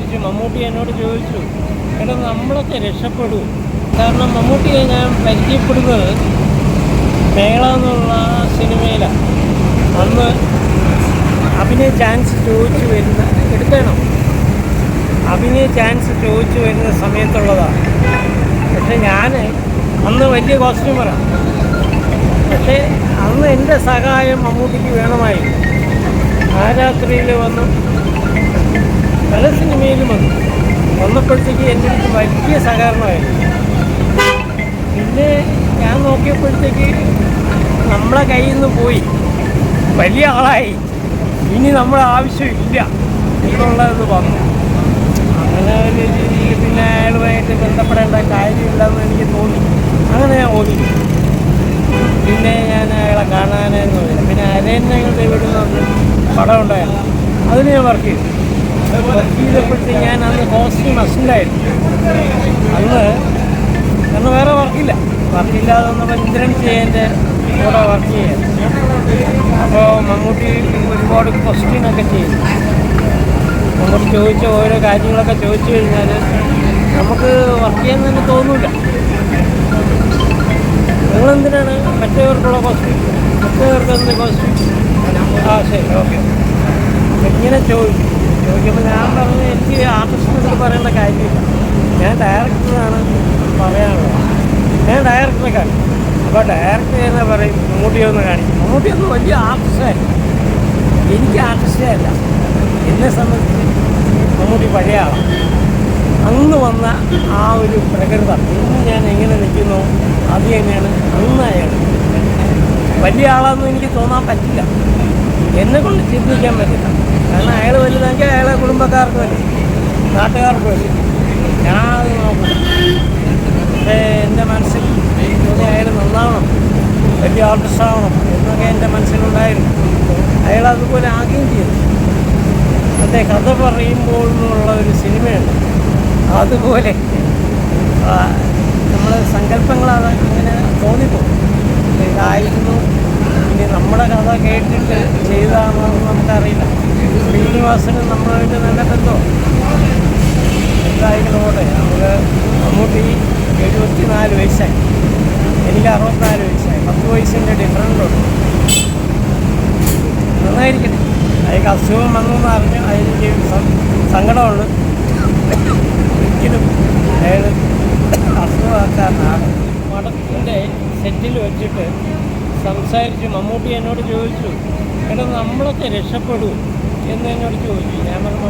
സംസാരിച്ചു. മമ്മൂട്ടി എന്നോട് ചോദിച്ചു, എടാ നമ്മളൊക്കെ രക്ഷപ്പെടൂ. കാരണം മമ്മൂട്ടിയെ ഞാൻ പരിചയപ്പെടുന്നത് മേള എന്നുള്ള സിനിമയിലാണ്. അന്ന് അഭിനയ ചാൻസ് ചോദിച്ചു വരുന്ന സമയത്തുള്ളതാണ്. പക്ഷെ ഞാൻ അന്ന് വലിയ കോസ്റ്റ്യൂമറാണ്. പക്ഷേ അന്ന് എൻ്റെ സഹായം മമ്മൂട്ടിക്ക് വേണമായിരുന്നു. ആ രാത്രിയിൽ വന്നു, പല സിനിമയിലും വന്നപ്പോഴത്തേക്ക് എൻ്റെ അടുത്ത് വലിയ സഹകരണമായിരുന്നു. പിന്നെ ഞാൻ നോക്കിയപ്പോഴത്തേക്ക് നമ്മളെ കയ്യിൽ നിന്ന് പോയി, വലിയ ആളായി, ഇനി നമ്മുടെ ആവശ്യമില്ല എന്നുള്ളത് വന്നു. അങ്ങനെ ഒരു രീതിയിൽ പിന്നെ അയാളുമായിട്ട് ബന്ധപ്പെടേണ്ട കാര്യമില്ലെന്ന് എനിക്ക് തോന്നി. അങ്ങനെ ഞാൻ ഓടി. പിന്നെ ഞാൻ അയാളെ കാണാനെന്ന് പോയില്ല. പിന്നെ അരയന്നങ്ങൾ ദൈവപ്പെടുന്ന പടം ഉണ്ടായിരുന്നു, അതിന് ഞാൻ വർക്ക് ചെയ്തപ്പോഴത്തേക്ക് ഞാൻ അന്ന് കോസ്റ്റ്യൂം അസിസ്റ്റൻ്റായിരുന്നു. അന്ന് വേറെ വർക്കില്ലാതെ വന്നപ്പോൾ ഇന്ദ്രൻ ചെയ്യേൻ്റെ കൂടെ വർക്ക് ചെയ്യാൻ. അപ്പോൾ മമ്മൂട്ടി ഒരുപാട് ക്വസ്റ്റ്യനൊക്കെ ചെയ്തു. മമ്മൂട്ടി ചോദിച്ച ഓരോ കാര്യങ്ങളൊക്കെ ചോദിച്ചു കഴിഞ്ഞാൽ നമുക്ക് വർക്ക് ചെയ്യാൻ തന്നെ തോന്നില്ല. നിങ്ങളെന്തിനാണ് മറ്റേവർക്കുള്ള കോസ്റ്റ്യൂം, മറ്റേവർക്ക് എന്ത് കോസ്റ്റ്യൂം? ശരി, ഓക്കെ. ഇങ്ങനെ ചോദിക്കുമ്പോൾ ഞാൻ പറഞ്ഞു, എനിക്ക് ആർട്ടിസ്റ്റിനോട് പറയേണ്ട കാര്യമില്ല, ഞാൻ ഡയറക്ടറാണ് പറയാനുള്ളത്. ഞാൻ ഡയറക്ടറെ കാണിക്കും. അപ്പോൾ ഡയറക്ടർ തന്നെ പറയും മമ്മൂട്ടി ഒന്ന് കാണിക്കും. മമ്മൂട്ടി ഒന്ന് വലിയ ആർട്ടിസ്റ്റായി, എനിക്ക് ആർട്ടിസ്റ്റേ അല്ല. എന്നെ സംബന്ധിച്ച് മമ്മൂട്ടി പഴയ ആളാണ്. അന്ന് വന്ന ആ ഒരു പ്രകൃതം ഇന്ന് ഞാൻ എങ്ങനെ നിൽക്കുന്നു അത് തന്നെയാണ് അന്ന് അയാൾ. വലിയ ആളാണെന്ന് എനിക്ക് തോന്നാൻ പറ്റില്ല, എന്നെക്കൊണ്ട് ചിന്തിക്കാൻ പറ്റില്ല. കാരണം അയാൾ വലുതെങ്കിൽ അയാളെ കുടുംബക്കാർക്ക് വരും, നാട്ടുകാർക്ക് വരും. ഞാൻ അത് നോക്കും. പക്ഷേ എൻ്റെ മനസ്സിൽ തോന്നി അയാൾ നന്നാവണം, വലിയ ആർട്ടിസ്റ്റാവണം എന്നൊക്കെ എൻ്റെ മനസ്സിലുണ്ടായിരുന്നു. അയാൾ അതുപോലെ ആകുകയും ചെയ്തു. മറ്റേ കഥ പറയുമ്പോൾ എന്നുള്ള ഒരു സിനിമയുണ്ട്, അതുപോലെ നമ്മൾ സങ്കല്പങ്ങൾ അങ്ങനെ തോന്നിപ്പോകും. ഇതായിരുന്നു, ഇനി നമ്മുടെ കഥ കേട്ടിട്ട് ചെയ്താണെന്ന് നമുക്കറിയില്ല. ശ്രീനിവാസനും നമ്മളുമായിട്ട് നല്ല ബന്ധം എന്തായാലും പോട്ടെ. നമുക്ക് മമ്മൂട്ടി 74 വയസ്സായി, എനിക്ക് 64 വയസ്സായി, 10 വയസ്സിൻ്റെ ഡിഫറൻറ്റുണ്ട്. നന്നായിരിക്കട്ടെ. അയാൾക്ക് അസുഖം വന്നെന്ന് അറിഞ്ഞു, അതിന് സങ്കടമുണ്ട്. ഒരിക്കലും അയാൾ അസുഖമാക്കാനാണ്. മഠത്തിൻ്റെ സെറ്റിൽ വെച്ചിട്ട് സംസാരിച്ചു. മമ്മൂട്ടി എന്നോട് ചോദിച്ചു, എടാ നമ്മളൊക്കെ രക്ഷപ്പെടൂ എന്ന് എന്നോട് ചോദിച്ചു. ഞാൻ പറഞ്ഞു,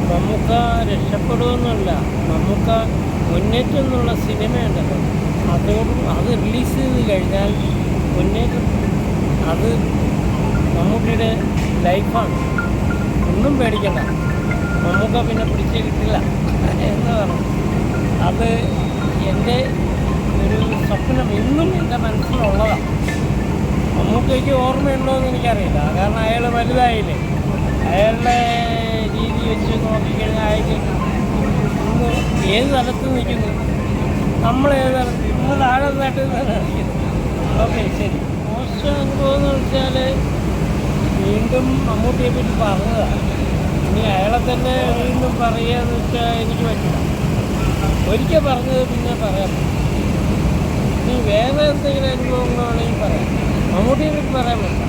മമ്മൂക്ക രക്ഷപ്പെടുമെന്നല്ല, മമ്മൂക്ക മുന്നേറ്റം എന്നുള്ള സിനിമയുണ്ടല്ലോ, അത് റിലീസ് ചെയ്ത് കഴിഞ്ഞാൽ മുന്നേറ്റം അത് മമ്മൂട്ടിയുടെ ലൈഫാണ്. ഒന്നും പേടിക്കണ്ട, മമ്മൂക്ക പിന്നെ പിടിച്ച് കിട്ടില്ല എന്ന് പറഞ്ഞു. അത് എൻ്റെ ഒരു സ്വപ്നം ഇന്നും എൻ്റെ മനസ്സിലുള്ളതാണ്. മമ്മൂക്കയ്ക്ക് ഓർമ്മയുണ്ടോ എന്ന് എനിക്കറിയില്ല, കാരണം അയാൾ വലുതായില്ലേ. അയാളുടെ രീതി വെച്ച് നോക്കിക്കഴിഞ്ഞാൽ അയാൾക്ക് ഇന്ന് ഏത് തലത്ത് നിൽക്കുന്നു, നമ്മളേത് തലത്ത്, നമ്മൾ താഴെ നാട്ടിൽ നിന്നാണ് നിൽക്കുന്നത്. ഓക്കെ, ശരി. മോശം അനുഭവം എന്ന് വെച്ചാൽ വീണ്ടും മമ്മൂട്ടിയെ പറ്റി പറഞ്ഞതാണ്. ഇനി അയാളെ തന്നെ വീണ്ടും പറയുക എന്ന് വെച്ചാൽ എനിക്ക് പറ്റില്ല. ഒരിക്കൽ പറഞ്ഞത് പിന്നെ പറയാൻ പറ്റും. ഇനി വേറെ എന്തെങ്കിലും അനുഭവങ്ങളാണെങ്കിൽ പറയാം. മമ്മൂട്ടിയെ പറ്റി പറയാൻ പറ്റില്ല.